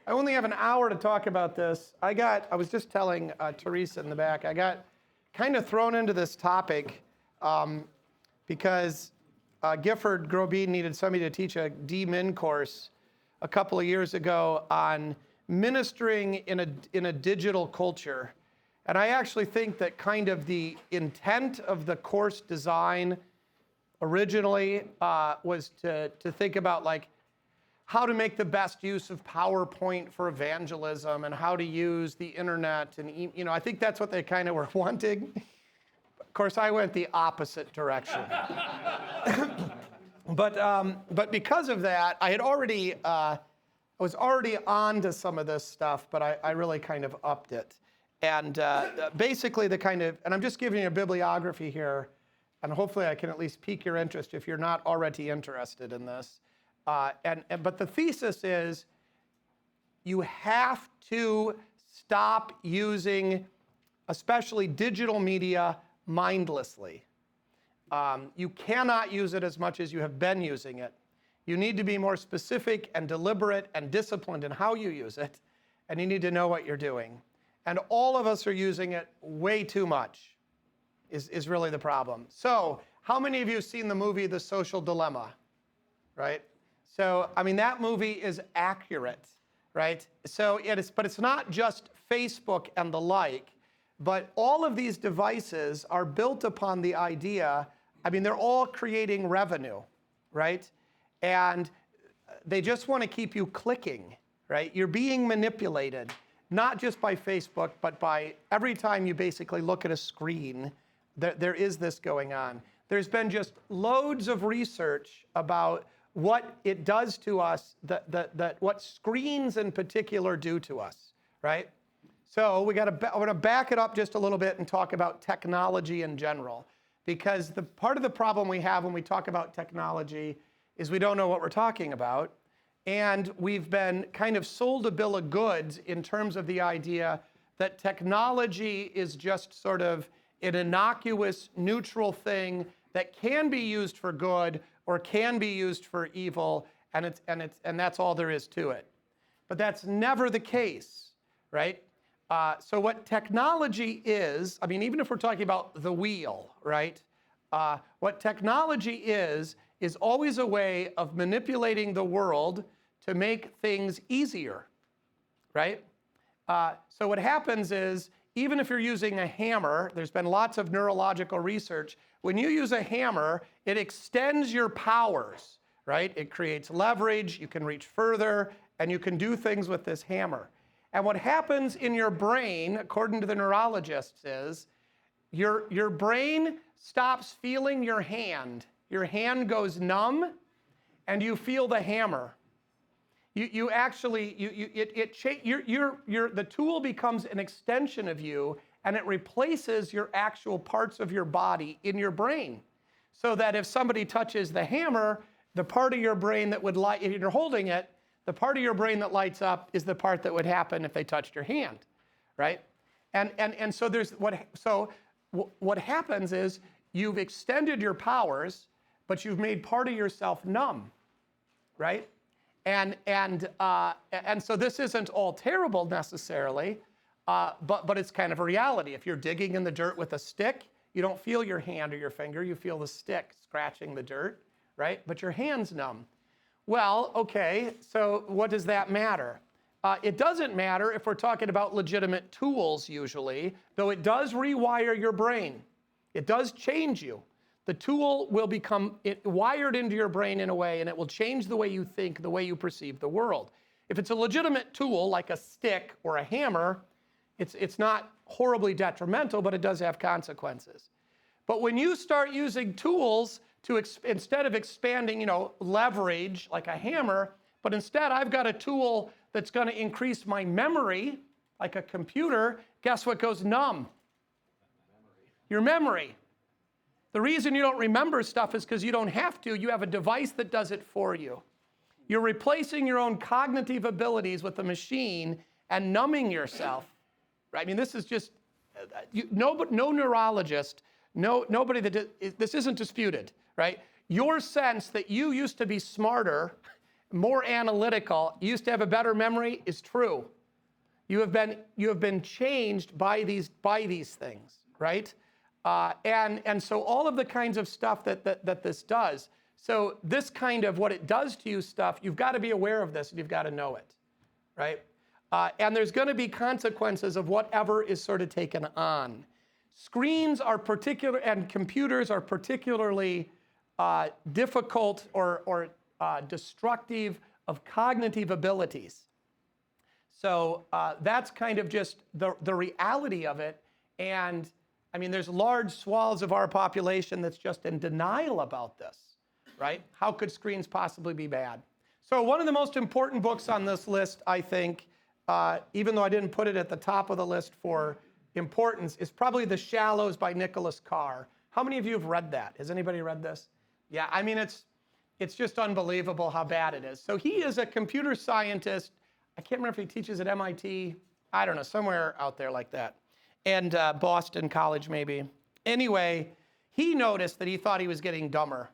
I only have an hour to talk about this. I was just telling Teresa in the back, I got kind of thrown into this topic because Gifford Grobine needed somebody to teach a D-Min course a couple of years ago on ministering in a digital culture. And I actually think that kind of the intent of the course design originally was to think about like how to make the best use of PowerPoint for evangelism and how to use the internet. And, I think that's what they kind of were wanting. Of course, I went the opposite direction. But because of that, I was already on to some of this stuff, but I really kind of upped it. And basically and I'm just giving you a bibliography here, and hopefully I can at least pique your interest if you're not already interested in this. But the thesis is you have to stop using, especially digital media, mindlessly. You cannot use it as much as you have been using it. You need to be more specific and deliberate and disciplined in how you use it, and you need to know what you're doing. And all of us are using it way too much, is really the problem. So, how many of you have seen the movie The Social Dilemma, right? So, that movie is accurate, right? So, but it's not just Facebook and the like, but all of these devices are built upon the idea, they're all creating revenue, right? And they just want to keep you clicking, right? You're being manipulated, not just by Facebook, but by every time you basically look at a screen, there is this going on. There's been just loads of research about what it does to us, what screens in particular do to us, right? So I want to back it up just a little bit and talk about technology in general, because the part of the problem we have when we talk about technology is we don't know what we're talking about, and we've been kind of sold a bill of goods in terms of the idea that technology is just sort of an innocuous, neutral thing that can be used for good or can be used for evil, and that's all there is to it. But that's never the case, right? So what technology is, even if we're talking about the wheel, right? What technology is always a way of manipulating the world to make things easier, right? So what happens is, even if you're using a hammer, there's been lots of neurological research. When you use a hammer, it extends your powers, right? It creates leverage, you can reach further, and you can do things with this hammer. And what happens in your brain, according to the neurologists, is your brain stops feeling your hand. Your hand goes numb, and you feel the hammer. The tool becomes an extension of you, and it replaces your actual parts of your body in your brain. So that if somebody touches the hammer, the part of your brain that would light, if you're holding it, the part of your brain that lights up is the part that would happen if they touched your hand, right? And so what happens is you've extended your powers, but you've made part of yourself numb, right? And so this isn't all terrible necessarily, but it's kind of a reality. If you're digging in the dirt with a stick, you don't feel your hand or your finger, you feel the stick scratching the dirt, right? But your hand's numb. Well, okay, so what does that matter? It doesn't matter if we're talking about legitimate tools usually, though it does rewire your brain. It does change you. The tool will become wired into your brain in a way, and it will change the way you think, the way you perceive the world. If it's a legitimate tool, like a stick or a hammer, it's not horribly detrimental, but it does have consequences. But when you start using tools to, instead of expanding, leverage like a hammer, but instead I've got a tool that's going to increase my memory, like a computer, guess what goes numb? Your memory. The reason you don't remember stuff is because you don't have to. You have a device that does it for you. You're replacing your own cognitive abilities with a machine and numbing yourself. Right? This is just, no neurologist, nobody this isn't disputed, right? Your sense that you used to be smarter more analytical, you used to have a better memory is true. You have been changed by these things, right? And so all of the kinds of stuff that this does. So this kind of what it does to you stuff, you've got to be aware of this and you've got to know it, right? And there's going to be consequences of whatever is sort of taken on. Screens are particular, and computers are particularly difficult or destructive of cognitive abilities. So that's kind of just the reality of it. And I mean, there's large swaths of our population that's just in denial about this, right? How could screens possibly be bad? So one of the most important books on this list, I think, even though I didn't put it at the top of the list for importance, is probably The Shallows by Nicholas Carr. How many of you have read that? Has anybody read this? Yeah, I mean, it's just unbelievable how bad it is. So he is a computer scientist. I can't remember if he teaches at MIT. I don't know, somewhere out there like that. And Boston College, maybe. Anyway, he noticed that he thought he was getting dumber.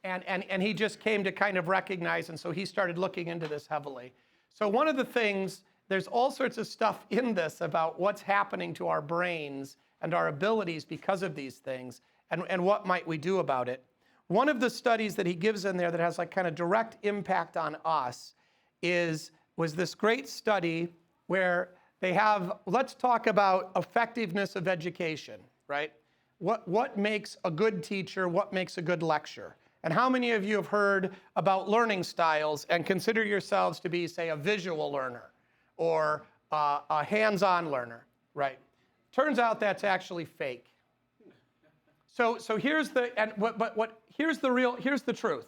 And he just came to kind of recognize, and so he started looking into this heavily. So one of the things, there's all sorts of stuff in this about what's happening to our brains and our abilities because of these things, and what might we do about it. One of the studies that he gives in there that has like kind of direct impact on us was this great study where they have, let's talk about effectiveness of education, right? What makes a good teacher, what makes a good lecturer? And how many of you have heard about learning styles and consider yourselves to be, say, a visual learner or a hands-on learner, right? Turns out that's actually fake. So here's here's the truth.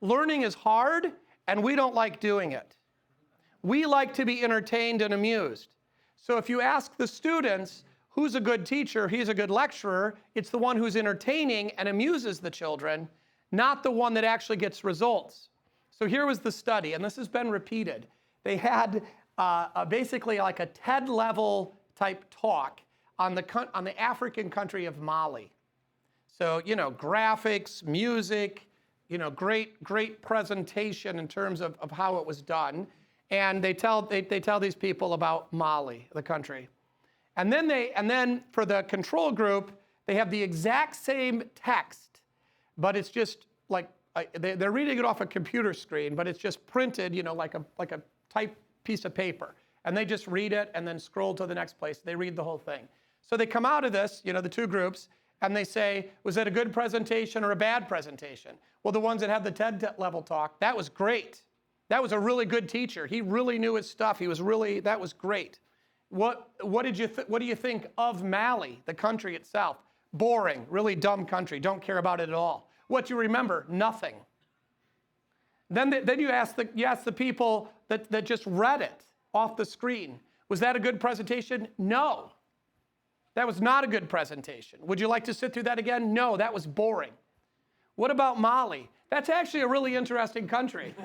Learning is hard, and we don't like doing it. We like to be entertained and amused. So if you ask the students, who's a good teacher, he's a good lecturer, it's the one who's entertaining and amuses the children, not the one that actually gets results. So here was the study, and this has been repeated. They had basically like a TED-level type talk on the African country of Mali. So, you know, graphics, music, you know, great presentation in terms of how it was done. And they tell these people about Mali, the country. And then for the control group, they have the exact same text, but it's just like they're reading it off a computer screen, but it's just printed, you know, like a typed piece of paper. And they just read it and then scroll to the next place. They read the whole thing. So they come out of this, you know, the two groups, and they say, was that a good presentation or a bad presentation? Well, the ones that had the TED level talk, that was great. That was a really good teacher. He really knew his stuff. That was great. What do you think of Mali, the country itself? Boring, really dumb country. Don't care about it at all. What do you remember? Nothing. Then you ask the people that just read it off the screen. Was that a good presentation? No. That was not a good presentation. Would you like to sit through that again? No, that was boring. What about Mali? That's actually a really interesting country.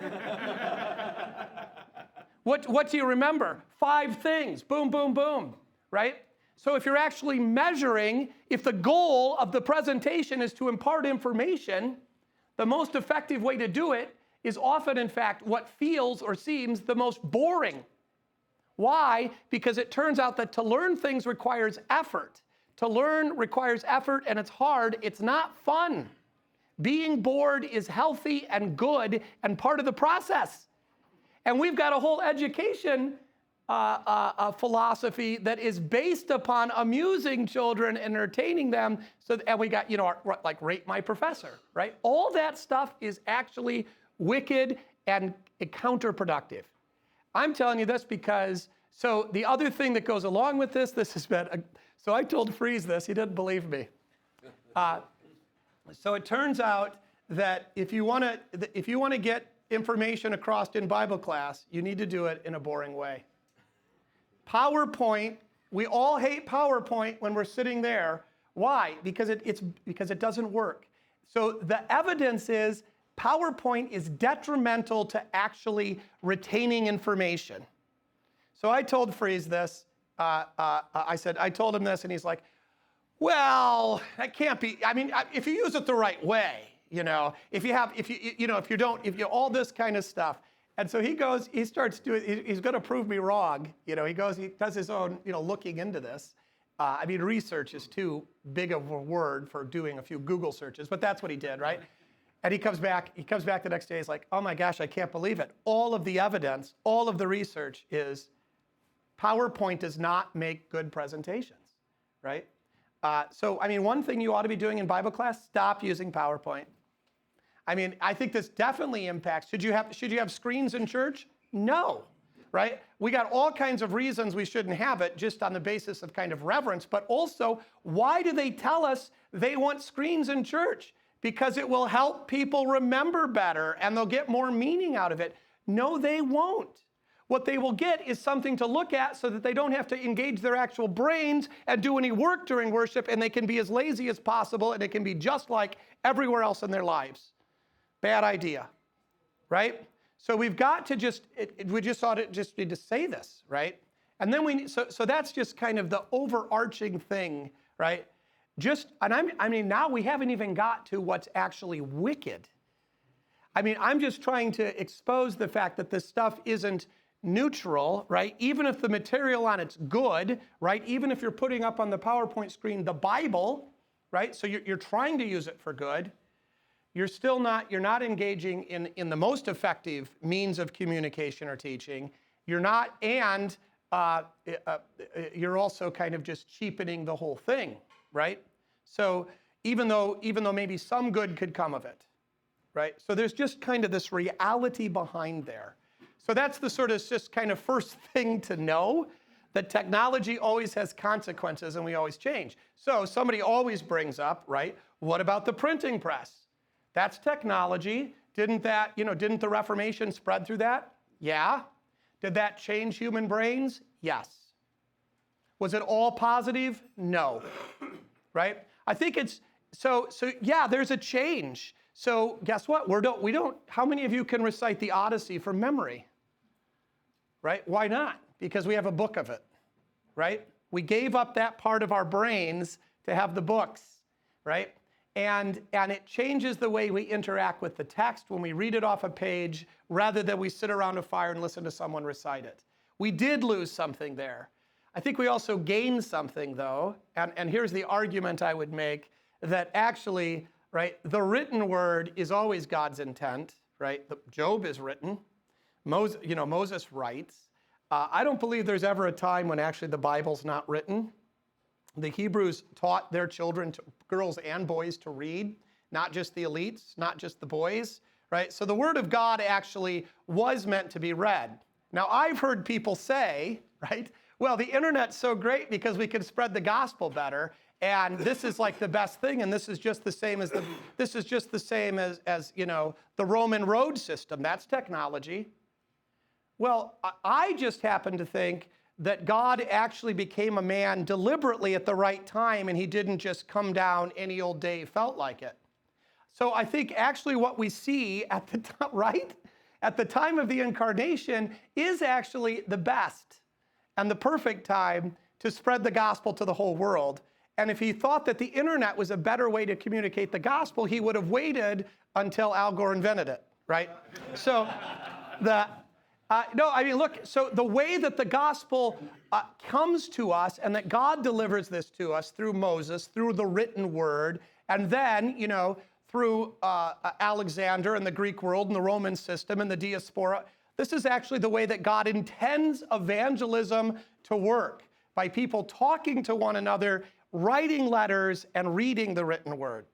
What do you remember? 5 things. Boom, boom, boom, right? So if you're actually measuring, if the goal of the presentation is to impart information, the most effective way to do it is often, in fact, what feels or seems the most boring. Why? Because it turns out that to learn things requires effort. To learn requires effort, and it's hard. It's not fun. Being bored is healthy and good and part of the process. And we've got a whole education philosophy that is based upon amusing children, entertaining them. And we got, you know, like Rate My Professor, right? All that stuff is actually wicked and counterproductive. I'm telling you this because, so the other thing that goes along with this has been, so I told Freeze this, he didn't believe me. So it turns out that if you want to get information across in Bible class, you need to do it in a boring way. PowerPoint, we all hate PowerPoint when we're sitting there. Why? Because it doesn't work. So the evidence is PowerPoint is detrimental to actually retaining information. So I told Freeze this. I told him this, and he's like, well, that can't be. I mean, if you use it the right way, if you all this kind of stuff. And so he starts doing, he's going to prove me wrong. He does his own, looking into this. Research is too big of a word for doing a few Google searches, but that's what he did, right? And he comes back the next day, he's like, oh my gosh, I can't believe it. All of the evidence, all of the research is PowerPoint does not make good presentations, right? One thing you ought to be doing in Bible class, stop using PowerPoint. I think this definitely impacts. Should you have screens in church? No, right? We got all kinds of reasons we shouldn't have it just on the basis of kind of reverence, but also, why do they tell us they want screens in church? Because it will help people remember better and they'll get more meaning out of it. No, they won't. What they will get is something to look at so that they don't have to engage their actual brains and do any work during worship, and they can be as lazy as possible, and it can be just like everywhere else in their lives. Bad idea, right? So we've got to we just ought to just need to say this, right? And then so that's just kind of the overarching thing, right? Now we haven't even got to what's actually wicked. I'm just trying to expose the fact that this stuff isn't neutral, right? Even if the material on it's good, right? Even if you're putting up on the PowerPoint screen the Bible, right? So you're trying to use it for good. You're not engaging in the most effective means of communication or teaching. You're not, and you're also kind of just cheapening the whole thing, right? So even though maybe some good could come of it, right? So there's just kind of this reality behind there. So that's the sort of just kind of first thing to know, that technology always has consequences and we always change. So somebody always brings up, right? What about the printing press? That's technology. Didn't the Reformation spread through that? Yeah. Did that change human brains? Yes. Was it all positive? No. Right? I think it's, so yeah, there's a change. So guess what? How many of you can recite the Odyssey from memory? Right? Why not? Because we have a book of it, right? We gave up that part of our brains to have the books, right? And it changes the way we interact with the text when we read it off a page rather than we sit around a fire and listen to someone recite it. We did lose something there. I think we also gained something though, and here's the argument I would make, that actually, right, the written word is always God's intent, right? Job is written, Moses writes. I don't believe there's ever a time when actually the Bible's not written. The Hebrews taught their children, girls and boys, to read, not just the elites, not just the boys, right? So the Word of God actually was meant to be read. Now, I've heard people say, right, well, the internet's so great because we can spread the gospel better, and this is like the best thing, and this is just the same as the Roman road system. That's technology. Well, I just happen to think that God actually became a man deliberately at the right time, and he didn't just come down any old day he felt like it. So I think actually what we see at the time, right? At the time of the incarnation is actually the best and the perfect time to spread the gospel to the whole world. And if he thought that the internet was a better way to communicate the gospel, he would have waited until Al Gore invented it, right? So so the way that the gospel comes to us and that God delivers this to us through Moses, through the written word, and then, through Alexander and the Greek world and the Roman system and the diaspora, this is actually the way that God intends evangelism to work, by people talking to one another, writing letters, and reading the written word.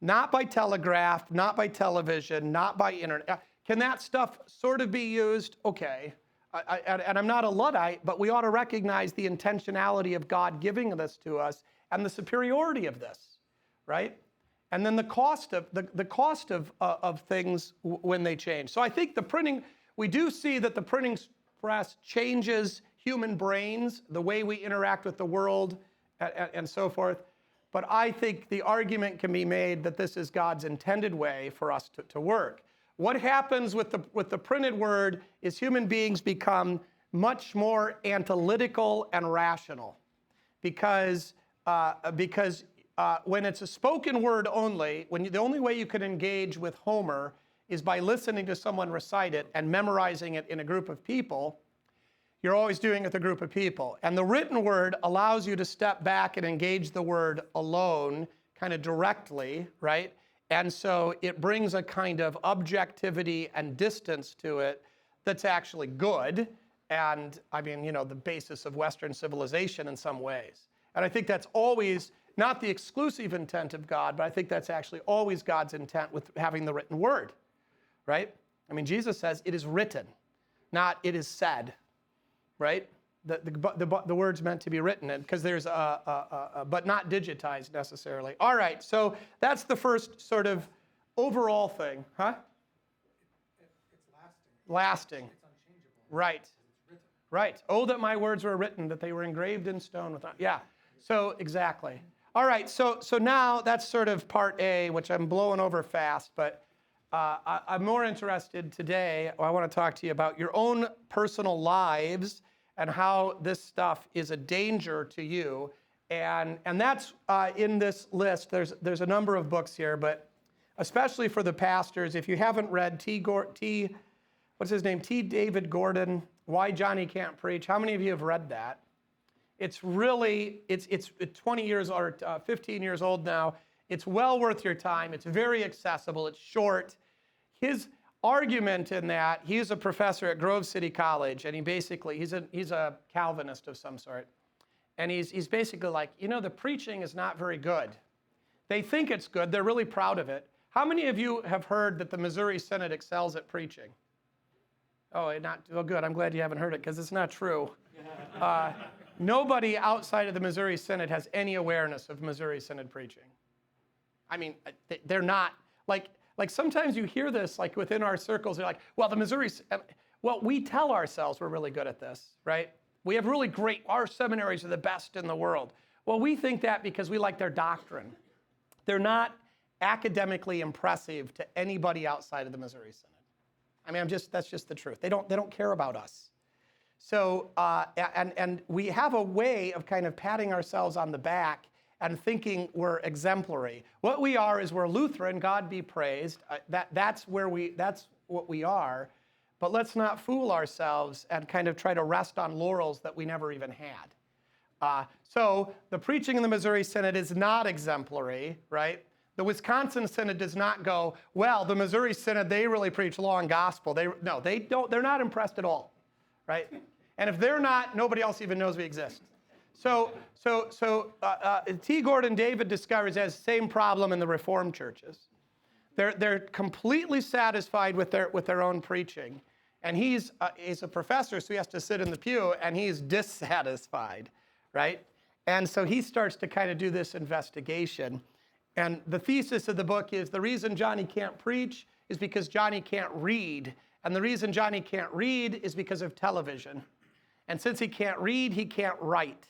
Not by telegraph, not by television, not by internet. Can that stuff sort of be used? Okay. And I'm not a Luddite, but we ought to recognize the intentionality of God giving this to us and the superiority of this, right? And then the cost of things when they change. So I think we do see that the printing press changes human brains, the way we interact with the world, and so forth. But I think the argument can be made that this is God's intended way for us to work. What happens with the printed word is human beings become much more analytical and rational, because when it's a spoken word only, the only way you can engage with Homer is by listening to someone recite it and memorizing it in a group of people, you're always doing it with a group of people. And the written word allows you to step back and engage the word alone, kind of directly, right? And so it brings a kind of objectivity and distance to it that's actually good. And I mean, the basis of Western civilization in some ways. And I think that's always not the exclusive intent of God, but I think that's actually always God's intent with having the written word, right? I mean, Jesus says it is written, not it is said, right? The word's meant to be written, and because there's but not digitized necessarily. All right, so that's the first sort of overall thing, huh? It's lasting. It's unchangeable. Right. It's written. Right. Oh, that my words were written, that they were engraved in stone. Yeah. So exactly. All right. So now that's sort of part A, which I'm blowing over fast, but I'm more interested today. I want to talk to you about your own personal lives and how this stuff is a danger to you. And that's in this list. There's a number of books here, but especially for the pastors, if you haven't read what's his name? T. David Gordon, Why Johnny Can't Preach. How many of you have read that? It's really, it's 20 years or 15 years old now. It's well worth your time. It's very accessible. It's short. His argument in that, he's a professor at Grove City College, and he's a Calvinist of some sort. And he's basically like, the preaching is not very good. They think it's good. They're really proud of it. How many of you have heard that the Missouri Synod excels at preaching? Oh, good. I'm glad you haven't heard it, because it's not true. Nobody outside of the Missouri Synod has any awareness of Missouri Synod preaching. I mean, they're not, like sometimes you hear this, like within our circles, they're like, well, we tell ourselves we're really good at this, right? We have really great, our seminaries are the best in the world. Well, we think that because we like their doctrine. They're not academically impressive to anybody outside of the Missouri Synod. I mean, that's just the truth. They don't care about us. So, and we have a way of kind of patting ourselves on the back and thinking we're exemplary. What we are is we're Lutheran, God be praised. That's what we are. But let's not fool ourselves and kind of try to rest on laurels that we never even had. So the preaching in the Missouri Synod is not exemplary, right? The Wisconsin Synod does not go, well, the Missouri Synod, they really preach law and gospel. They don't. They're not impressed at all, right? And if they're not, nobody else even knows we exist. So T. Gordon David discovers he has the same problem in the Reformed churches. They're completely satisfied with their own preaching, and he's a professor, so he has to sit in the pew, and he's dissatisfied, right? And so he starts to kind of do this investigation. And the thesis of the book is the reason Johnny can't preach is because Johnny can't read. And the reason Johnny can't read is because of television. And since he can't read, he can't write.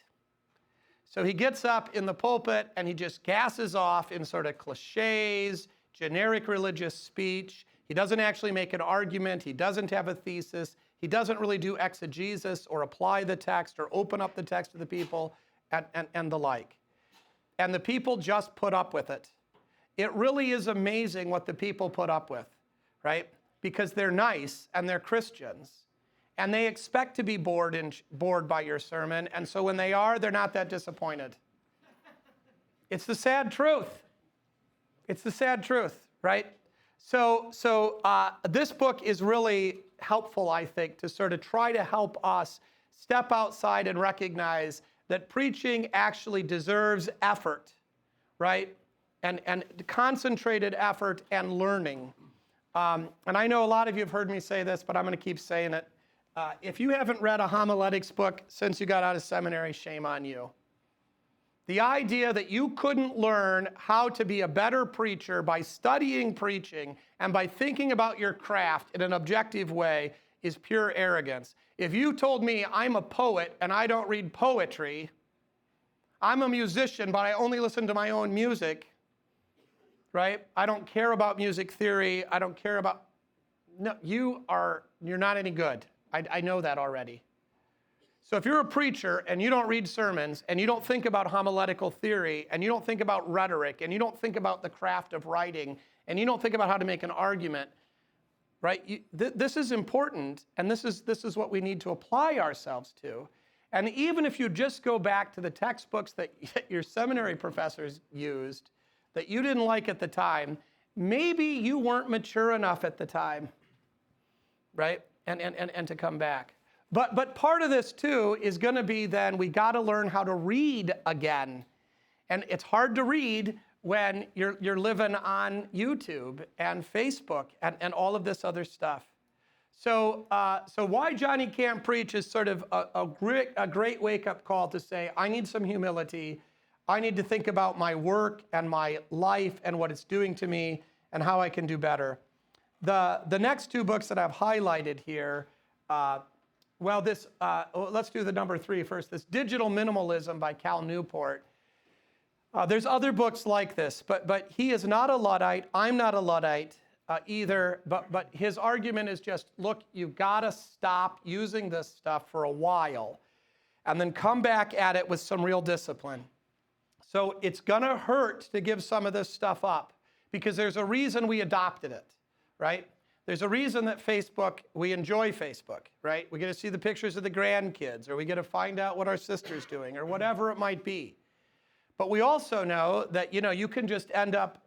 So he gets up in the pulpit and he just gasses off in sort of cliches, generic religious speech. He doesn't actually make an argument. He doesn't have a thesis. He doesn't really do exegesis or apply the text or open up the text to the people and the like. And the people just put up with it. It really is amazing what the people put up with, right? Because they're nice and they're Christians. And they expect to be bored by your sermon. And so when they are, they're not that disappointed. It's the sad truth. It's the sad truth, right? So this book is really helpful, I think, to sort of try to help us step outside and recognize that preaching actually deserves effort, right? And concentrated effort and learning. And I know a lot of you have heard me say this, but I'm going to keep saying it. If you haven't read a homiletics book since you got out of seminary, shame on you. The idea that you couldn't learn how to be a better preacher by studying preaching and by thinking about your craft in an objective way is pure arrogance. If you told me I'm a poet and I don't read poetry, I'm a musician, but I only listen to my own music, right? I don't care about music theory. I don't care about, no, you're not any good. I know that already. So if you're a preacher and you don't read sermons and you don't think about homiletical theory and you don't think about rhetoric and you don't think about the craft of writing and you don't think about how to make an argument, right? This is important, and this is what we need to apply ourselves to. And even if you just go back to the textbooks that your seminary professors used that you didn't like at the time, maybe you weren't mature enough at the time, right? And to come back. But part of this too is going to be then we got to learn how to read again. And it's hard to read when you're living on YouTube and Facebook and all of this other stuff. So why Johnny can't preach is sort of a great wake-up call to say, I need some humility. I need to think about my work and my life and what it's doing to me and how I can do better. The next two books that I've highlighted here, let's do the number 3 first. This Digital Minimalism by Cal Newport. There's other books like this, but he is not a Luddite. I'm not a Luddite either, but his argument is just, look, you've got to stop using this stuff for a while and then come back at it with some real discipline. So it's going to hurt to give some of this stuff up because there's a reason we adopted it, right? There's a reason that we enjoy Facebook, right? We get to see the pictures of the grandkids, or we get to find out what our sister's doing, or whatever it might be. But we also know that, you can just end up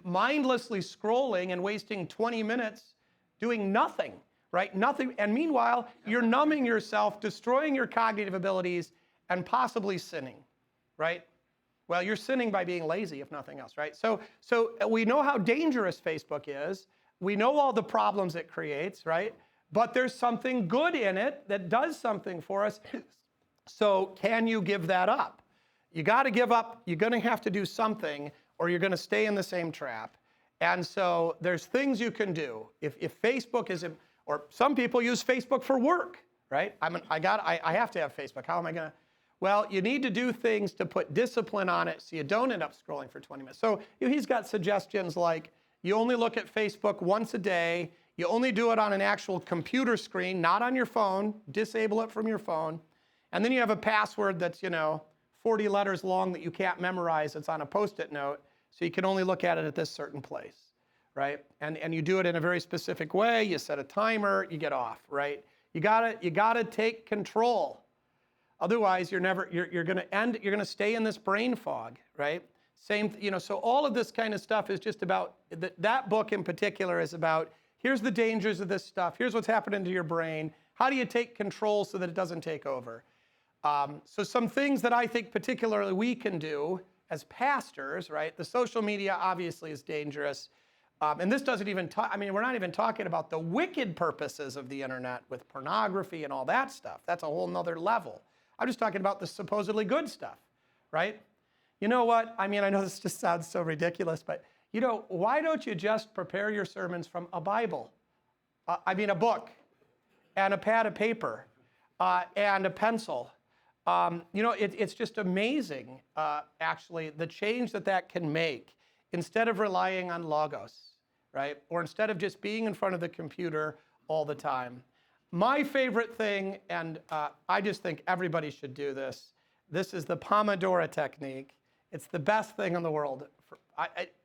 mindlessly scrolling and wasting 20 minutes doing nothing, right? Nothing. And meanwhile, you're numbing yourself, destroying your cognitive abilities, and possibly sinning, right? Well, you're sinning by being lazy, if nothing else, right? So we know how dangerous Facebook is. We know all the problems it creates, right? But there's something good in it that does something for us. So can you give that up? You got to give up. You're going to have to do something, or you're going to stay in the same trap. And so there's things you can do. If Facebook is, or some people use Facebook for work, right? I have to have Facebook. How am I going to? Well, you need to do things to put discipline on it so you don't end up scrolling for 20 minutes. So he's got suggestions like you only look at Facebook once a day. You only do it on an actual computer screen, not on your phone. Disable it from your phone. And then you have a password that's, 40 letters long that you can't memorize. It's on a Post-it note, so you can only look at it at this certain place, right? And you do it in a very specific way. You set a timer, you get off, right? You gotta take control. Otherwise, you're gonna stay in this brain fog, right? So all of this kind of stuff is just about, that book in particular is about, here's the dangers of this stuff. Here's what's happening to your brain. How do you take control so that it doesn't take over? So some things that I think particularly we can do as pastors, right? The social media obviously is dangerous. And this doesn't even we're not even talking about the wicked purposes of the internet with pornography and all that stuff. That's a whole nother level. I'm just talking about the supposedly good stuff, right? You know what? I know this just sounds so ridiculous, but why don't you just prepare your sermons from a Bible? A book and a pad of paper and a pencil. It's just amazing, actually, the change that can make instead of relying on logos, right? Or instead of just being in front of the computer all the time. My favorite thing, and I just think everybody should do this, this is the Pomodoro technique. It's the best thing in the world.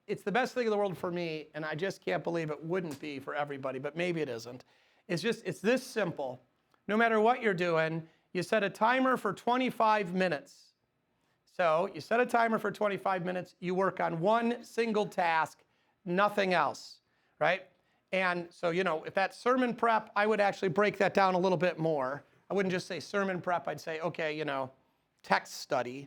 It's the best thing in the world for me, and I just can't believe it wouldn't be for everybody, but maybe it isn't. It's this simple. No matter what you're doing, you set a timer for 25 minutes. So you set a timer for 25 minutes, you work on one single task, nothing else, right? And so, if that's sermon prep, I would actually break that down a little bit more. I wouldn't just say sermon prep, I'd say, okay, text study.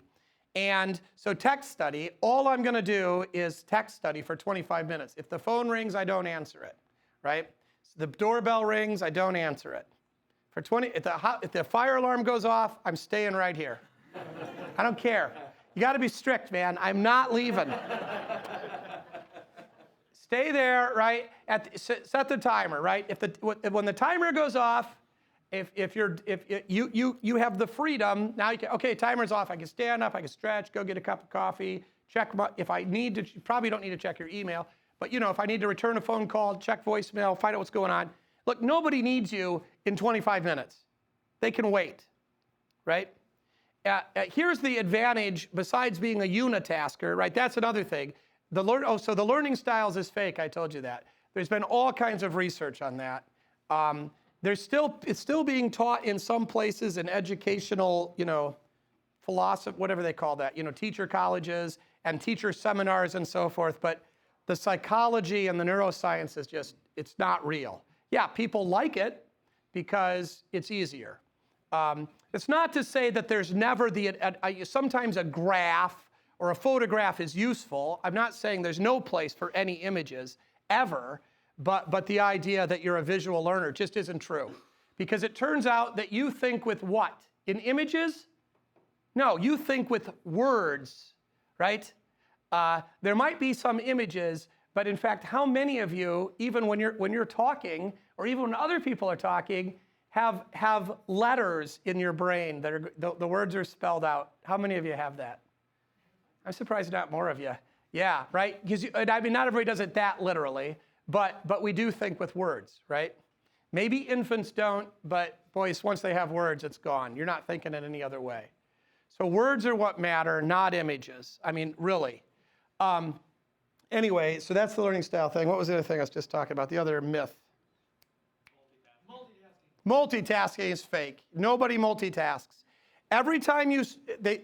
And so text study, all I'm going to do is text study for 25 minutes. If the phone rings, I don't answer it, right? So the doorbell rings, I don't answer it. If the fire alarm goes off, I'm staying right here. I don't care. You got to be strict, man. I'm not leaving. Stay there, right? Set the timer, right? When the timer goes off, if you have the freedom now. Timer's off. I can stand up. I can stretch. Go get a cup of coffee. If I need to. You probably don't need to check your email, but if I need to return a phone call, check voicemail, find out what's going on. Look, nobody needs you in 25 minutes. They can wait, right? Here's the advantage besides being a unitasker, right? That's another thing. So the learning styles is fake. I told you that. There's been all kinds of research on that. It's still being taught in some places in educational, philosophy, whatever they call that, teacher colleges and teacher seminars and so forth. But the psychology and the neuroscience is just, it's not real. Yeah, people like it because it's easier. It's not to say that there's never sometimes a graph or a photograph is useful. I'm not saying there's no place for any images ever, but the idea that you're a visual learner just isn't true. Because it turns out that you think with what? In images? No, you think with words, right? There might be some images, but in fact, how many of you, even when you're talking, or even when other people are talking, have letters in your brain that are the words are spelled out? How many of you have that? I'm surprised not more of you. Yeah, right? Because not everybody does it that literally, but we do think with words, right? Maybe infants don't, but boys, once they have words, it's gone. You're not thinking in any other way. So words are what matter, not images. I mean, really. Anyway, so that's the learning style thing. What was the other thing I was just talking about? The other myth. Multitasking is fake. Nobody multitasks. Every time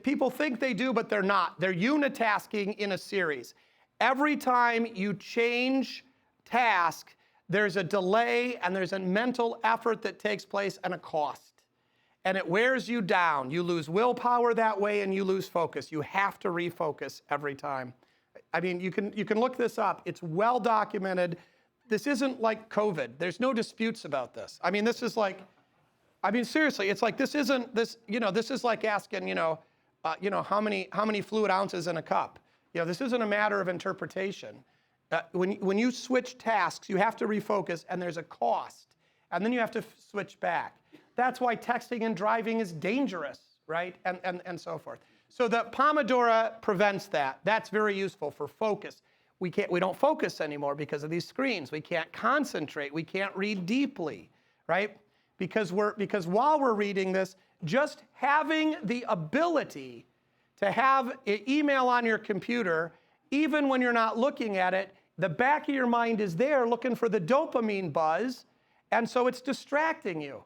people think they do, but they're not. They're unitasking in a series. Every time you change task, there's a delay and there's a mental effort that takes place and a cost. And it wears you down. You lose willpower that way and you lose focus. You have to refocus every time. I mean, you can look this up. It's well documented. This isn't like COVID. There's no disputes about this. I mean, this is like, seriously, it's like this is like asking, how many fluid ounces in a cup. This isn't a matter of interpretation. When you switch tasks, you have to refocus, and there's a cost, and then you have to switch back. That's why texting and driving is dangerous, right? And so forth. So the Pomodoro prevents that. That's very useful for focus. We don't focus anymore because of these screens. We can't concentrate. We can't read deeply, right? Because while we're reading this, just having the ability to have an email on your computer, even when you're not looking at it, the back of your mind is there looking for the dopamine buzz, and so it's distracting you.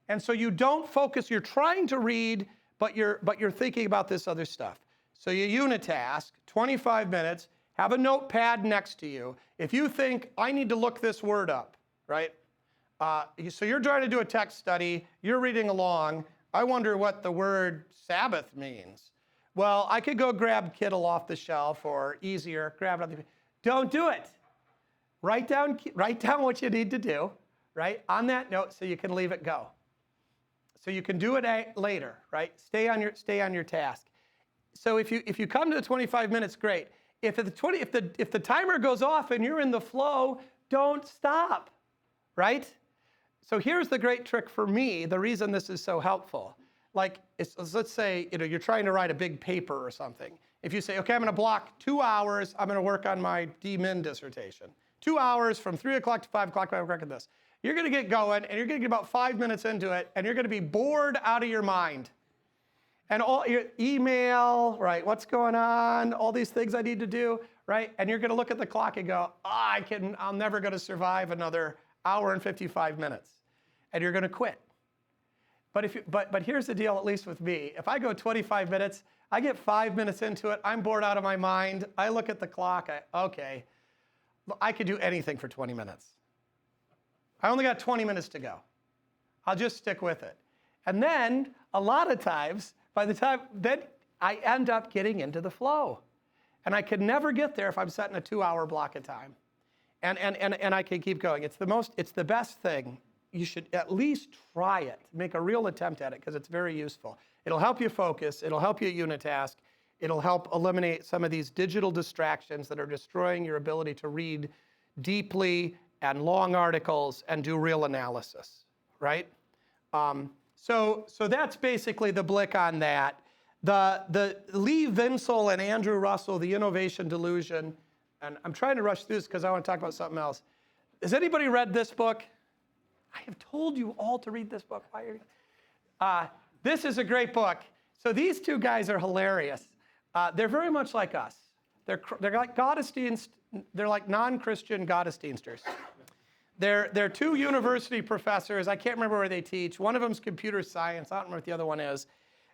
And so you don't focus. You're trying to read, but you're thinking about this other stuff. So you unitask, 25 minutes, have a notepad next to you. If you think, I need to look this word up, right? So you're trying to do a text study, you're reading along, I wonder what the word Sabbath means. Well, I could go grab Kittle off the shelf, or easier, grab it. Don't do it. Write down what you need to do, right, on that note so you can leave it go. So you can do it later, right? Stay on your task. So if you come to the 25 minutes, great. If the timer goes off and you're in the flow, don't stop, right? So here's the great trick for me, the reason this is so helpful. Like, let's say you're trying to write a big paper or something. If you say, okay, I'm going to block 2 hours, I'm going to work on my D-Min dissertation. 2 hours from 3 o'clock to 5 o'clock, I'm working on this. You're going to get going, and you're going to get about 5 minutes into it, and you're going to be bored out of your mind. And all your email, right, what's going on, all these things I need to do, right? And you're going to look at the clock and go, I'm never going to survive another hour and 55 minutes. And you're going to quit. But here's the deal, at least with me. If I go 25 minutes, I get 5 minutes into it, I'm bored out of my mind, I look at the clock, okay, I could do anything for 20 minutes. I only got 20 minutes to go. I'll just stick with it. And then, a lot of times, then I end up getting into the flow. And I could never get there if I'm setting a 2-hour block of time. And I can keep going. It's the best thing. You should at least try it. Make a real attempt at it, because it's very useful. It'll help you focus. It'll help you unitask. It'll help eliminate some of these digital distractions that are destroying your ability to read deeply and long articles and do real analysis, right? So that's basically the blick on that. The Lee Vinsel and Andrew Russell, The Innovation Delusion, and I'm trying to rush through this because I want to talk about something else. Has anybody read this book? I have told you all to read this book. This is a great book. So these two guys are hilarious. They're very much like us. They're like Gottesdienst. They're like non-Christian Gottesdiensters. They're two university professors. I can't remember where they teach. One of them's computer science. I don't remember what the other one is.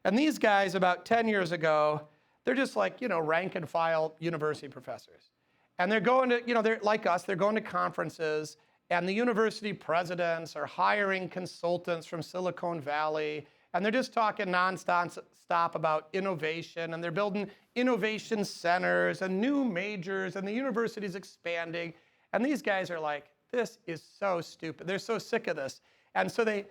And these guys, about 10 years ago, they're just like, rank and file university professors. And they're going to, they're like us, they're going to conferences, and the university presidents are hiring consultants from Silicon Valley, and they're just talking nonstop about innovation, and they're building innovation centers and new majors, and the university's expanding. And these guys are like, this is so stupid. They're so sick of this. And so they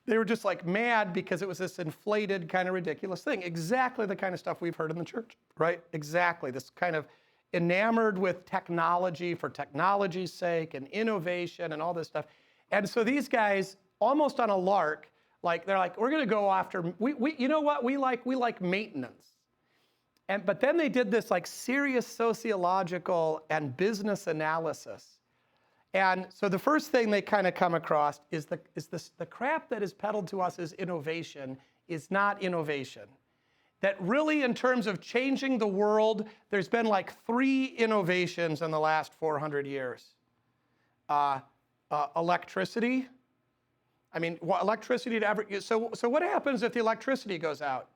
were just like mad because it was this inflated kind of ridiculous thing. Exactly the kind of stuff we've heard in the church, right? Exactly. This kind of enamored with technology for technology's sake and innovation and all this stuff. And so these guys, almost on a lark, they're like, we're going to go after, you know what? We like maintenance. But then they did this like serious sociological and business analysis. And so the first thing they kind of come across is the crap that is peddled to us as innovation is not innovation. That really, in terms of changing the world, there's been like 3 innovations in the last 400 years. Electricity. I mean, electricity to ever. So what happens if the electricity goes out?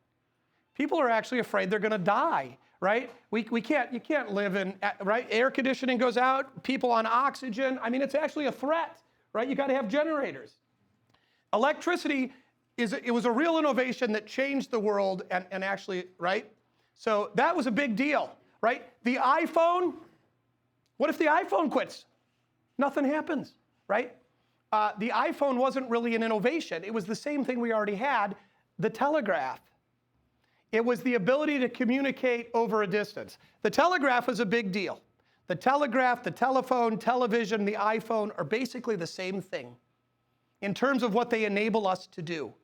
People are actually afraid they're going to die, right? You can't live in, right? Air conditioning goes out, people on oxygen. I mean, it's actually a threat, right? You got to have generators. Electricity it was a real innovation that changed the world and actually, right? So that was a big deal, right? The iPhone, what if the iPhone quits? Nothing happens, right? The iPhone wasn't really an innovation. It was the same thing we already had, the telegraph. It was the ability to communicate over a distance. The telegraph was a big deal. The telegraph, the telephone, television, the iPhone are basically the same thing in terms of what they enable us to do.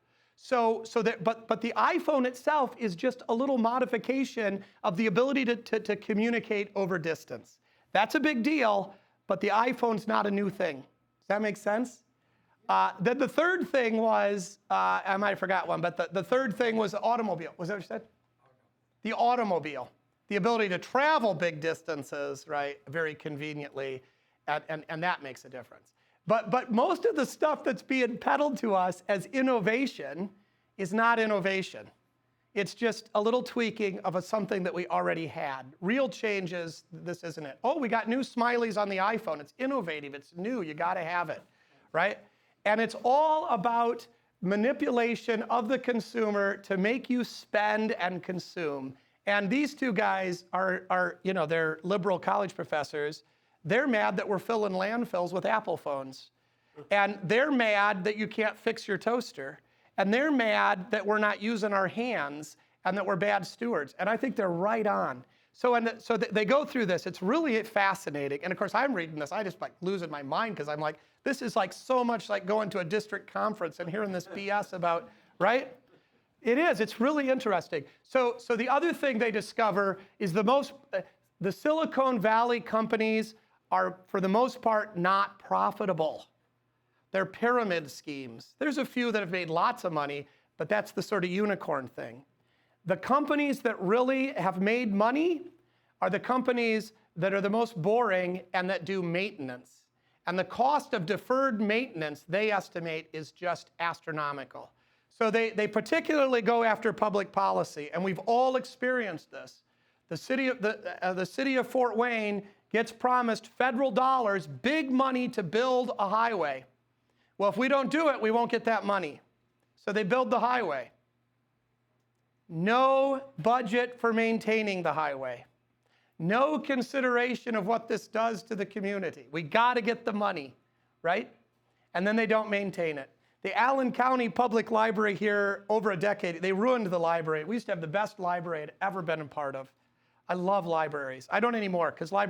But the iPhone itself is just a little modification of the ability to communicate over distance. That's a big deal, but the iPhone's not a new thing. Does that make sense? Then the third thing was, I might have forgot one, but the third thing was the automobile. Was that what you said? The automobile. The ability to travel big distances, right, very conveniently, and that makes a difference. But most of the stuff that's being peddled to us as innovation is not innovation. It's just a little tweaking of something that we already had. Real changes, this isn't it. Oh, we got new smileys on the iPhone. It's innovative. It's new. You got to have it, right? And it's all about manipulation of the consumer to make you spend and consume. And these two guys are they're liberal college professors. They're mad that we're filling landfills with Apple phones. And they're mad that you can't fix your toaster. And they're mad that we're not using our hands and that we're bad stewards. And I think they're right on. So they go through this. It's really fascinating. And of course, I'm reading this. I just like losing my mind because I'm like, this is like so much like going to a district conference and hearing this BS about, right? It is. It's really interesting. So the other thing they discover is the Silicon Valley companies are, for the most part, not profitable. They're pyramid schemes. There's a few that have made lots of money, but that's the sort of unicorn thing. The companies that really have made money are the companies that are the most boring and that do maintenance. And the cost of deferred maintenance, they estimate, is just astronomical. So they particularly go after public policy, and we've all experienced this. The city of Fort Wayne gets promised federal dollars, big money to build a highway. Well, if we don't do it, we won't get that money. So they build the highway. No budget for maintaining the highway. No consideration of what this does to the community. We got to get the money, right? And then they don't maintain it. The Allen County Public Library here, over a decade, they ruined the library. We used to have the best library I'd ever been a part of. I love libraries. I don't anymore because I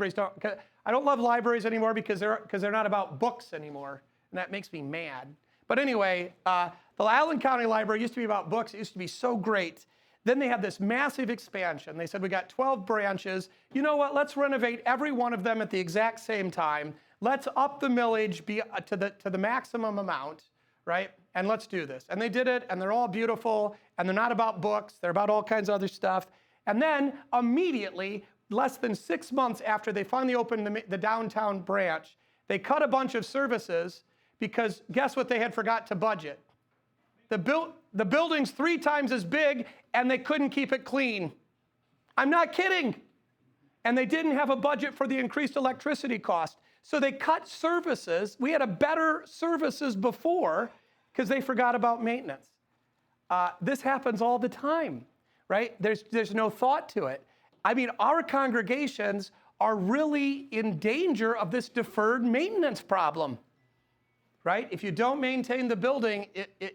don't love libraries anymore because they're not about books anymore, and that makes me mad. But anyway, the Allen County Library used to be about books. It used to be so great. Then they had this massive expansion. They said, we got 12 branches. You know what? Let's renovate every one of them at the exact same time. Let's up the millage to the maximum amount, right? and let's do this. And they did it, and they're all beautiful, and they're not about books. They're about all kinds of other stuff. And then immediately, less than 6 months after they finally opened the downtown branch, they cut a bunch of services because guess what they had forgot to budget? The building's 3 times as big, and they couldn't keep it clean. I'm not kidding. And they didn't have a budget for the increased electricity cost. So they cut services. We had a better services before because they forgot about maintenance. This happens all the time, right? There's no thought to it. I mean, our congregations are really in danger of this deferred maintenance problem, right? If you don't maintain the building,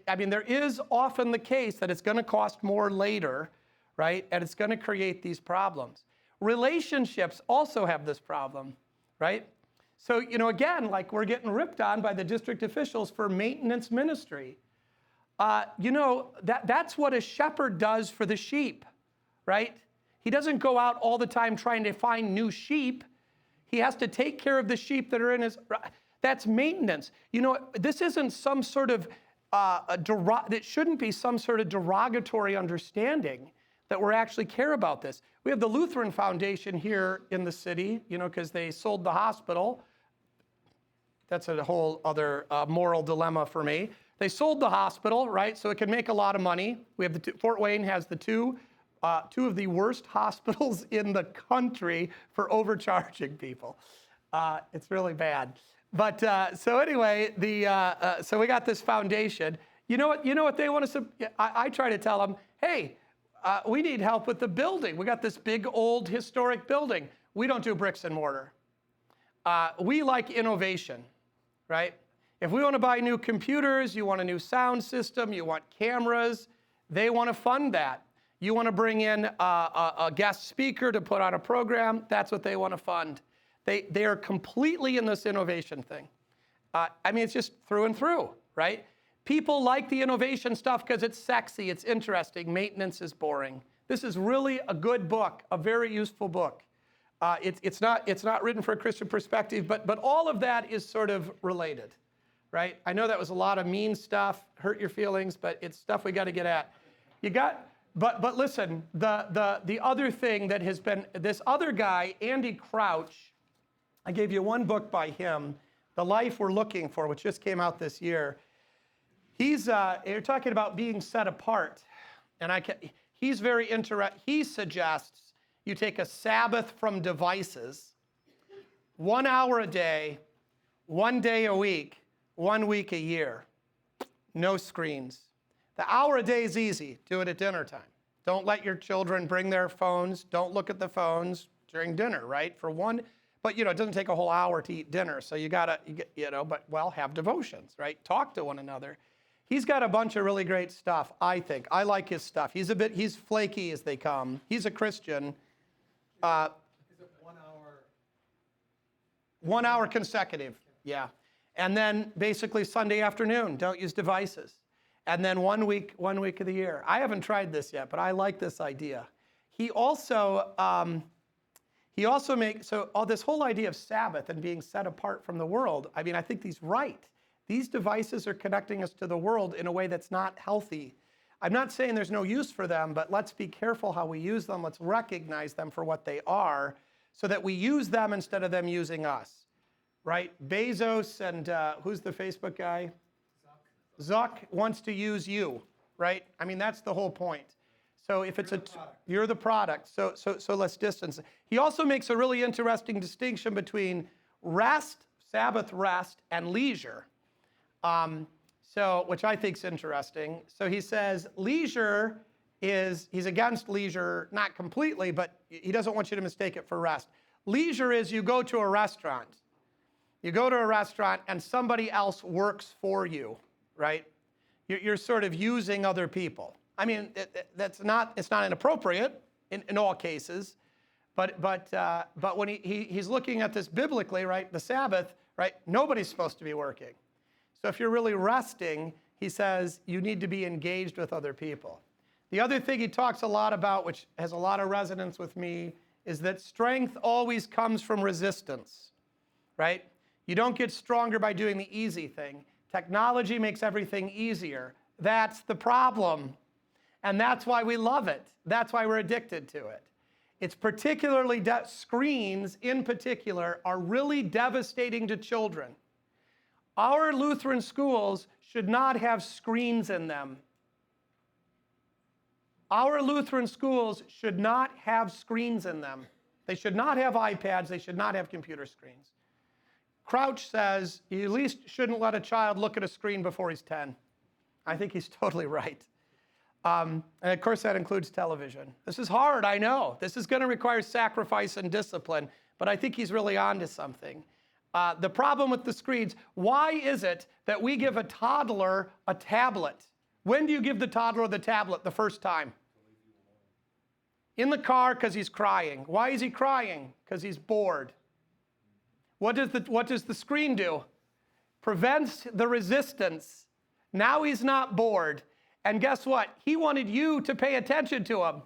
there is often the case that it's going to cost more later, right? And it's going to create these problems. Relationships also have this problem, right? So, again, like we're getting ripped on by the district officials for maintenance ministry. That's what a shepherd does for the sheep, right? He doesn't go out all the time trying to find new sheep. He has to take care of the sheep that are in his, that's maintenance. This isn't some sort of, it shouldn't be some sort of derogatory understanding that we actually care about this. We have the Lutheran Foundation here in the city, because they sold the hospital. That's a whole other moral dilemma for me. They sold the hospital, right? So it can make a lot of money. We have Fort Wayne has the two of the worst hospitals in the country for overcharging people. It's really bad. But so anyway, so we got this foundation. You know what they want to? I try to tell them, hey, we need help with the building. We got this big old historic building. We don't do bricks and mortar. We like innovation, right? If we want to buy new computers, you want a new sound system, you want cameras, they want to fund that. You want to bring in a guest speaker to put on a program, that's what they want to fund. They are completely in this innovation thing. It's just through and through, right? People like the innovation stuff because it's sexy, it's interesting. Maintenance is boring. This is really a good book, a very useful book. It's not written for a Christian perspective, but all of that is sort of related, right? I know that was a lot of mean stuff, hurt your feelings, but it's stuff we got to get at. But listen, the other thing that has been, this other guy, Andy Crouch, I gave you one book by him, The Life We're Looking For, which just came out this year. You're talking about being set apart, and he's very interested. He suggests you take a Sabbath from devices, 1 hour a day, 1 day a week, 1 week a year, no screens. The hour a day is easy. Do it at dinner time. Don't let your children bring their phones. Don't look at the phones during dinner, right? But it doesn't take a whole hour to eat dinner, so have devotions, right? Talk to one another. He's got a bunch of really great stuff, I think. I like his stuff. He's flaky as they come. He's a Christian. Is it 1 hour? 1 hour consecutive, yeah. And then basically Sunday afternoon, don't use devices. And then 1 week of the year. I haven't tried this yet, but I like this idea. He also makes, this whole idea of Sabbath and being set apart from the world, I think he's right. These devices are connecting us to the world in a way that's not healthy. I'm not saying there's no use for them, but let's be careful how we use them. Let's recognize them for what they are so that we use them instead of them using us, right? Bezos and who's the Facebook guy? Zuck wants to use you, right? That's the whole point. So if it's you're the product, so let's distance. He also makes a really interesting distinction between rest, Sabbath rest, and leisure. Which I think is interesting. So he says leisure he's against leisure, not completely, but he doesn't want you to mistake it for rest. Leisure is you go to a restaurant. You go to a restaurant and somebody else works for you, right? You're sort of using other people. It's not inappropriate in all cases, but when he's looking at this biblically, right, the Sabbath, right, nobody's supposed to be working. So if you're really resting, he says you need to be engaged with other people. The other thing he talks a lot about, which has a lot of resonance with me, is that strength always comes from resistance, right? You don't get stronger by doing the easy thing. Technology makes everything easier. That's the problem. And that's why we love it. That's why we're addicted to it. It's particularly, screens in particular are really devastating to children. Our Lutheran schools should not have screens in them. Our Lutheran schools should not have screens in them. They should not have iPads. They should not have computer screens. Crouch says you at least shouldn't let a child look at a screen before he's 10. I think he's totally right. And of course, that includes television. This is hard, I know. This is going to require sacrifice and discipline, but I think he's really onto something. The problem with the screens, why is it that we give a toddler a tablet? When do you give the toddler the tablet the first time? In the car because he's crying. Why is he crying? Because he's bored. What does the screen do? Prevents the resistance. Now he's not bored. And guess what? He wanted you to pay attention to him.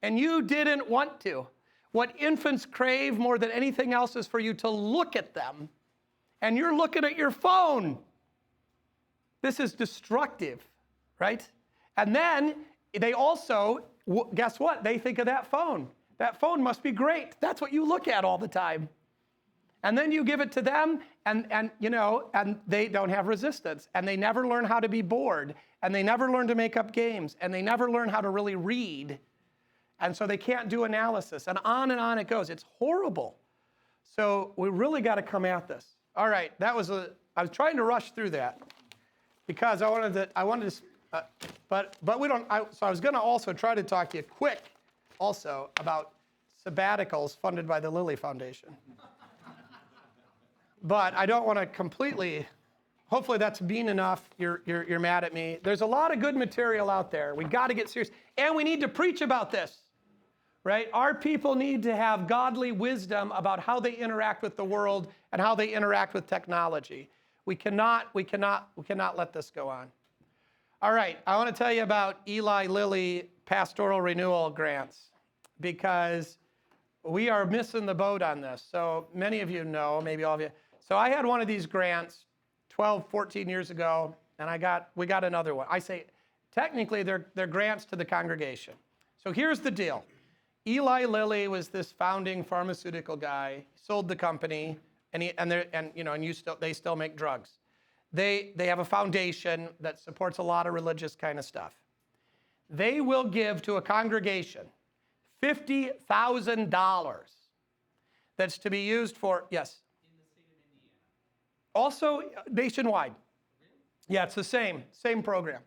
And you didn't want to. What infants crave more than anything else is for you to look at them. And you're looking at your phone. This is destructive, right? And then they also, guess what? They think of that phone. That phone must be great. That's what you look at all the time. And then you give it to them, and they don't have resistance, and they never learn how to be bored, and they never learn to make up games, and they never learn how to really read, and so they can't do analysis, and on it goes. It's horrible. So we really got to come at this. All right, I was trying to rush through that because I wanted to, but we don't. So I was going to also try to talk to you quick, also about sabbaticals funded by the Lilly Foundation. But I don't want to completely, hopefully that's mean enough. You're mad at me. There's a lot of good material out there. We got to get serious. And we need to preach about this, right? Our people need to have godly wisdom about how they interact with the world and how they interact with technology. We cannot let this go on. All right, I want to tell you about Eli Lilly Pastoral Renewal grants because we are missing the boat on this. So many of you know, maybe all of you. So I had one of these grants 12, 14 years ago, and we got another one. I say, technically, they're grants to the congregation. So here's the deal. Eli Lilly was this founding pharmaceutical guy, sold the company, they still make drugs. They have a foundation that supports a lot of religious kind of stuff. They will give to a congregation $50,000 that's to be used for, yes? Also nationwide. Yeah, it's the same program.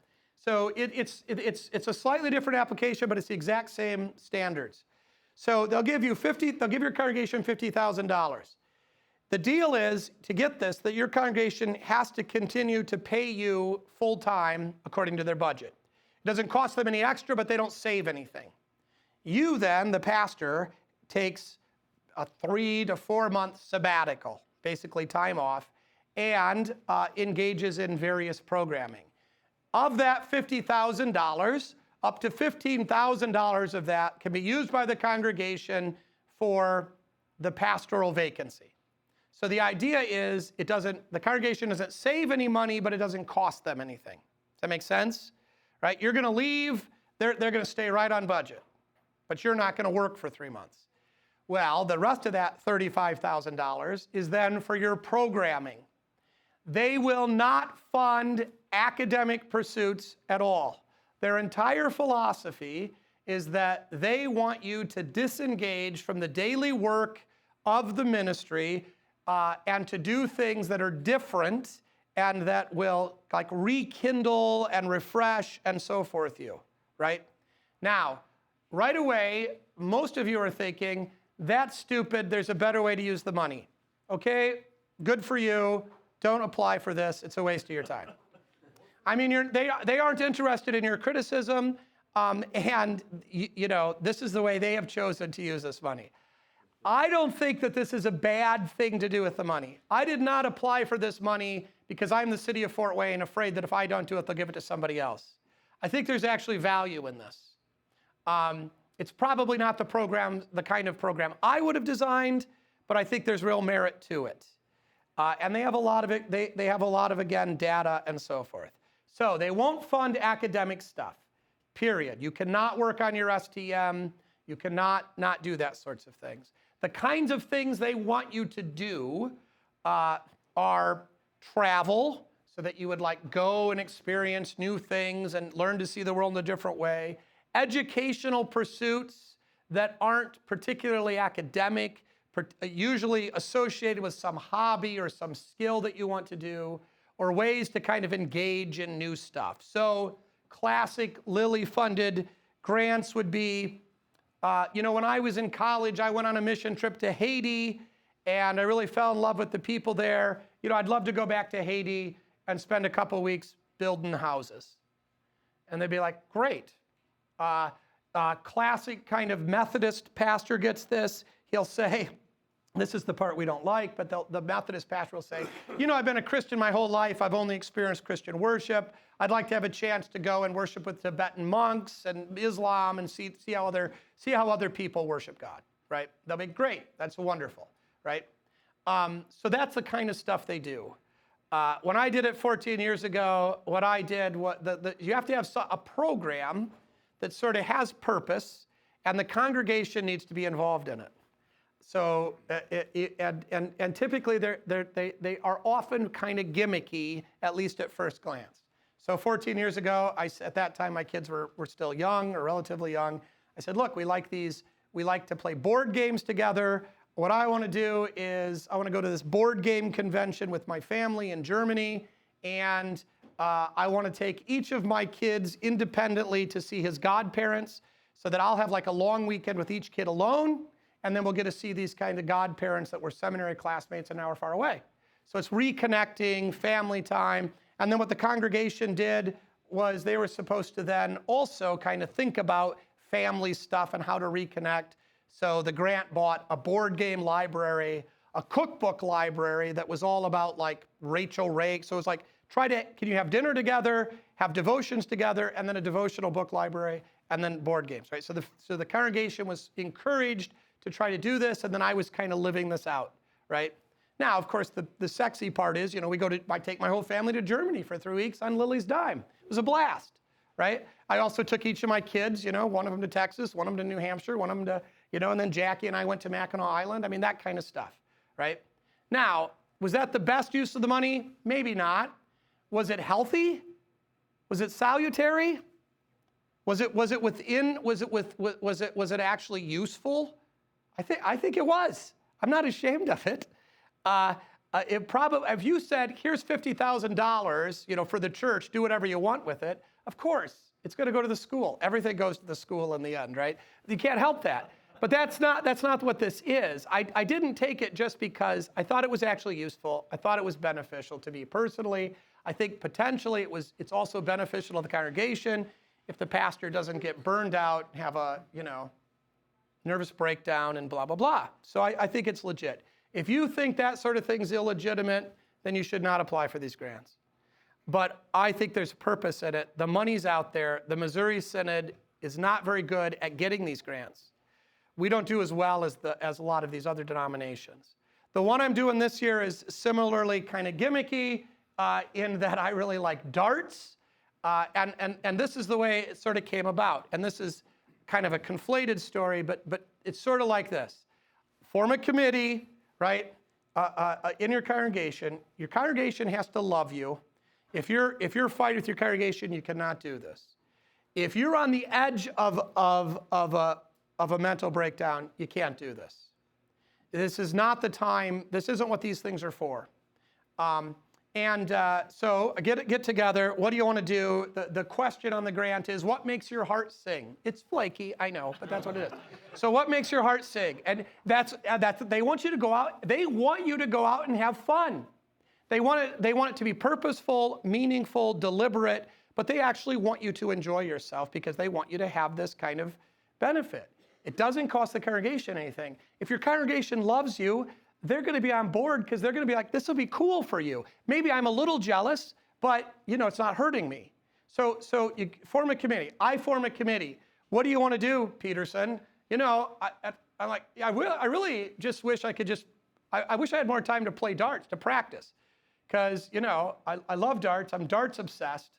So it's a slightly different application, but it's the exact same standards. So they'll give your congregation $50,000. The deal is, to get this, that your congregation has to continue to pay you full time according to their budget. It doesn't cost them any extra, but they don't save anything. You then, the pastor, takes a 3 to 4 month sabbatical, basically time off, and engages in various programming. Of that $50,000, up to $15,000 of that can be used by the congregation for the pastoral vacancy. So the idea is the congregation doesn't save any money, but it doesn't cost them anything. Does that make sense? Right? You're going to leave, they're going to stay right on budget, but you're not going to work for 3 months. Well, the rest of that $35,000 is then for your programming. They will not fund academic pursuits at all. Their entire philosophy is that they want you to disengage from the daily work of the ministry and to do things that are different and that will like rekindle and refresh and so forth you, right? Now, right away, most of you are thinking, that's stupid, there's a better way to use the money. Okay, good for you. Don't apply for this. It's a waste of your time. I mean, they aren't interested in your criticism, and this is the way they have chosen to use this money. I don't think that this is a bad thing to do with the money. I did not apply for this money because I'm the city of Fort Wayne, afraid that if I don't do it, they'll give it to somebody else. I think there's actually value in this. It's probably not the kind of program I would have designed, but I think there's real merit to it. And they have a lot of it. They have a lot of, again, data and so forth. So they won't fund academic stuff, period. You cannot work on your STM. You cannot not do that sorts of things. The kinds of things they want you to do are travel, so that you would like go and experience new things and learn to see the world in a different way. Educational pursuits that aren't particularly academic, usually associated with some hobby or some skill that you want to do, or ways to kind of engage in new stuff. So classic Lilly-funded grants would be, when I was in college, I went on a mission trip to Haiti, and I really fell in love with the people there. I'd love to go back to Haiti and spend a couple weeks building houses. And they'd be like, great. Classic kind of Methodist pastor gets this. He'll say, this is the part we don't like, but the Methodist pastor will say, I've been a Christian my whole life. I've only experienced Christian worship. I'd like to have a chance to go and worship with Tibetan monks and Islam and see how other people worship God, right? They'll be great. That's wonderful, right? So that's the kind of stuff they do. When I did it 14 years ago, what I did, you have to have a program that sort of has purpose, and the congregation needs to be involved in it. So, and typically they are often kind of gimmicky, at least at first glance. So 14 years ago, at that time my kids were still young or relatively young. I said, look, we like to play board games together. What I want to do is I want to go to this board game convention with my family in Germany, and I want to take each of my kids independently to see his godparents, so that I'll have like a long weekend with each kid alone, and then we'll get to see these kind of godparents that were seminary classmates and now are far away. So it's reconnecting, family time. And then what the congregation did was they were supposed to then also kind of think about family stuff and how to reconnect. So the grant bought a board game library, a cookbook library that was all about like Rachel Ray. So it's like, can you have dinner together, have devotions together, and then a devotional book library, and then board games, right? So the congregation was encouraged to try to do this, and then I was kind of living this out, right? Now, of course, the sexy part is, I take my whole family to Germany for 3 weeks on Lily's dime. It was a blast, right? I also took each of my kids, one of them to Texas, one of them to New Hampshire, one of them to, and then Jackie and I went to Mackinac Island. I mean, that kind of stuff, right? Now, was that the best use of the money? Maybe not. Was it healthy? Was it salutary? Was it actually useful? I think it was. I'm not ashamed of it. It probably, if you said, here's $50,000, for the church, do whatever you want with it, of course, it's going to go to the school. Everything goes to the school in the end, right? You can't help that. But that's not what this is. I didn't take it just because I thought it was actually useful. I thought it was beneficial to me personally. I think potentially it's also beneficial to the congregation if the pastor doesn't get burned out, have a, nervous breakdown and blah, blah, blah. So I think it's legit. If you think that sort of thing's illegitimate, then you should not apply for these grants. But I think there's purpose in it. The money's out there. The Missouri Synod is not very good at getting these grants. We don't do as well as a lot of these other denominations. The one I'm doing this year is similarly kind of gimmicky in that I really like darts. And this is the way it sort of came about. And this is kind of a conflated story, but it's sort of like this. Form a committee, right, in your congregation. Your congregation has to love you. If you're fighting with your congregation, you cannot do this. If you're on the edge of a mental breakdown, you can't do this. This is not the time. This isn't what these things are for. So get together. What do you want to do? The question on the grant is, what makes your heart sing? It's flaky, I know, but that's what it is. So what makes your heart sing? And that's they want you to go out. They want you to go out and have fun. They want it to be purposeful, meaningful, deliberate, but they actually want you to enjoy yourself because they want you to have this kind of benefit. It doesn't cost the congregation anything. If your congregation loves you, they're going to be on board because they're going to be like, this will be cool for you. Maybe I'm a little jealous, but it's not hurting me. So you form a committee. I form a committee. What do you want to do, Petersen? I'm like, I really just wish I could just I wish I had more time to play darts, to practice. Because, you know, I love darts. I'm darts obsessed.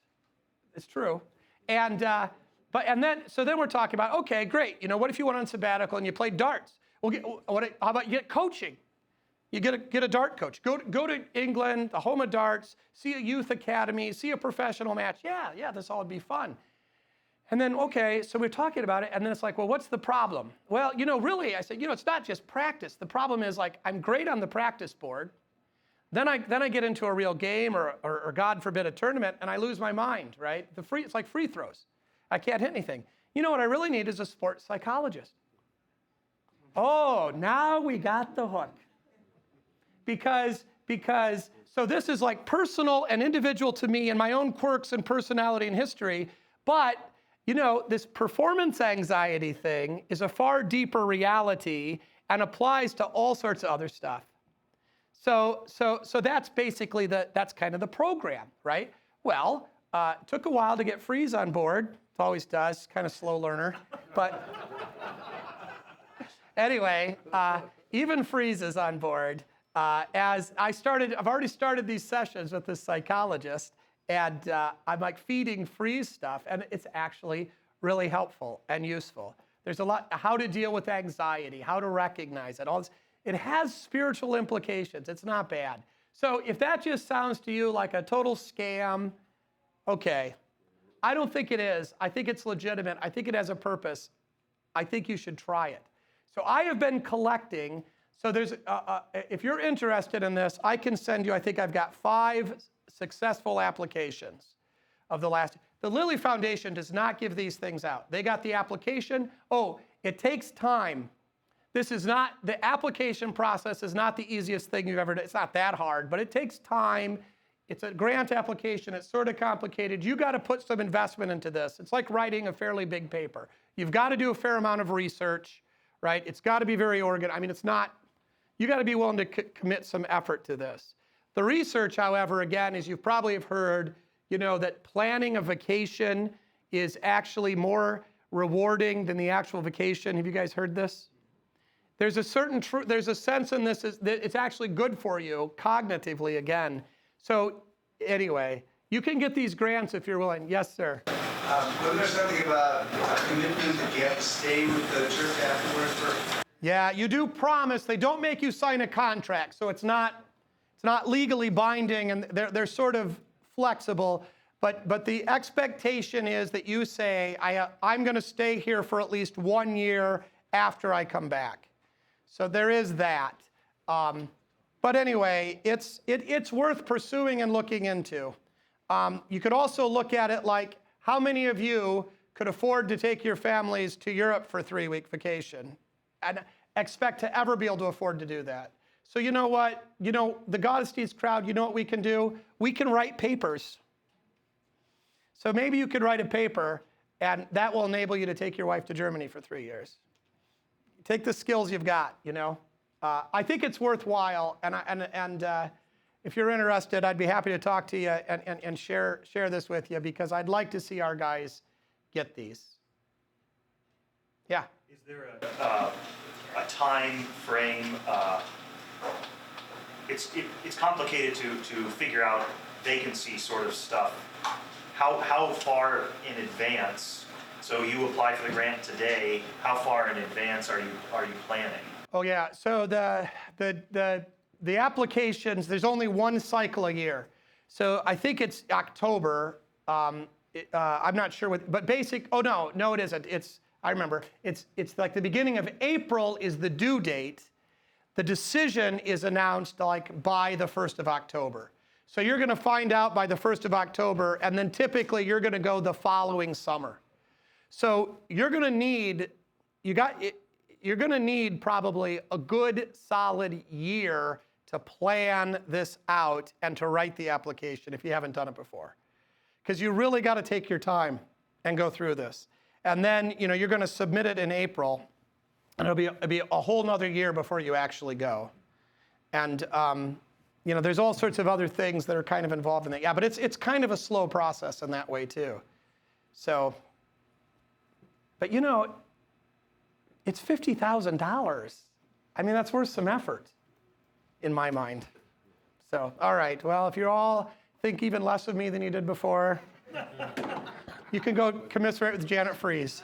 It's true. And then we're talking about, okay, great. You know, what if you went on sabbatical and you played darts? Well, how about you get coaching? You get a dart coach. Go to England, the home of darts, see a youth academy, see a professional match. Yeah, this all would be fun. And then, okay, so we're talking about it, and then it's like, well, what's the problem? Well, you know, really, I said, you know, it's not just practice. The problem is, like, I'm great on the practice board. Then I get into a real game or God forbid, a tournament, and I lose my mind, right? It's like free throws. I can't hit anything. You know what I really need is a sports psychologist. Oh, now we got the hook. Because so this is like personal and individual to me and my own quirks and personality and history, but you know, this performance anxiety thing is a far deeper reality and applies to all sorts of other stuff. So that's basically that's kind of the program, right? Well, took a while to get Freeze on board. It always does, kind of slow learner, but anyway, even Freeze is on board. I've already started these sessions with this psychologist, and I'm like feeding Freeze stuff, and it's actually really helpful and useful. There's a lot, how to deal with anxiety, how to recognize it, all this. It has spiritual implications. It's not bad. So if that just sounds to you like a total scam, okay. I don't think it is. I think it's legitimate. I think it has a purpose. I think you should try it. So I have been collecting. So there's, if you're interested in this, I can send you, I think I've got 5 successful applications of the last. The Lilly Foundation does not give these things out. They got the application. Oh, it takes time. This is not, the application process is not the easiest thing you've ever done. It's not that hard, but it takes time. It's a grant application. It's sort of complicated. You got to put some investment into this. It's like writing a fairly big paper. You've got to do a fair amount of research, right? It's got to be very organized. I mean, it's not, you got to be willing to commit some effort to this. The research, however, again, as you probably have heard, you know, that planning a vacation is actually more rewarding than the actual vacation. Have you guys heard this? There's a certain there's a sense in this that it's actually good for you cognitively again. So anyway, you can get these grants if you're willing. Yes, sir. Wasn't there something about a commitment that you have to stay with the church afterwards? Yeah, you do promise. They don't make you sign a contract, so it's not legally binding, and they're sort of flexible. But the expectation is that you say, I'm going to stay here for at least 1 year after I come back. So there is that. But anyway, it's worth pursuing and looking into. You could also look at it like, how many of you could afford to take your families to Europe for a 3-week vacation and expect to ever be able to afford to do that? So you know what? You know, the Gottesdienst crowd, you know what we can do? We can write papers. So maybe you could write a paper, and that will enable you to take your wife to Germany for 3 years. Take the skills you've got, you know. I think it's worthwhile, and if you're interested, I'd be happy to talk to you and share this with you, because I'd like to see our guys get these. Yeah. Is there a time frame? It's complicated to figure out vacancy sort of stuff. How far in advance? So you apply for the grant today. How far in advance are you planning? Oh yeah. So the applications, there's only one cycle a year. So I think it's October. I'm not sure what, but no, it isn't. I remember. It's like the beginning of April is the due date. The decision is announced like by the 1st of October. So you're going to find out by the 1st of October, and then typically you're going to go the following summer. So you're going to need probably a good solid year to plan this out and to write the application if you haven't done it before. Because you really got to take your time and go through this. And then, you know, you're going to submit it in April, and it'll be a whole nother year before you actually go. And, you know, there's all sorts of other things that are kind of involved in that. Yeah, but it's kind of a slow process in that way too. So, but you know, it's $50,000. I mean, that's worth some effort. in my mind. So, all right. Well, if you all think even less of me than you did before, you can go commiserate with Janet Fries.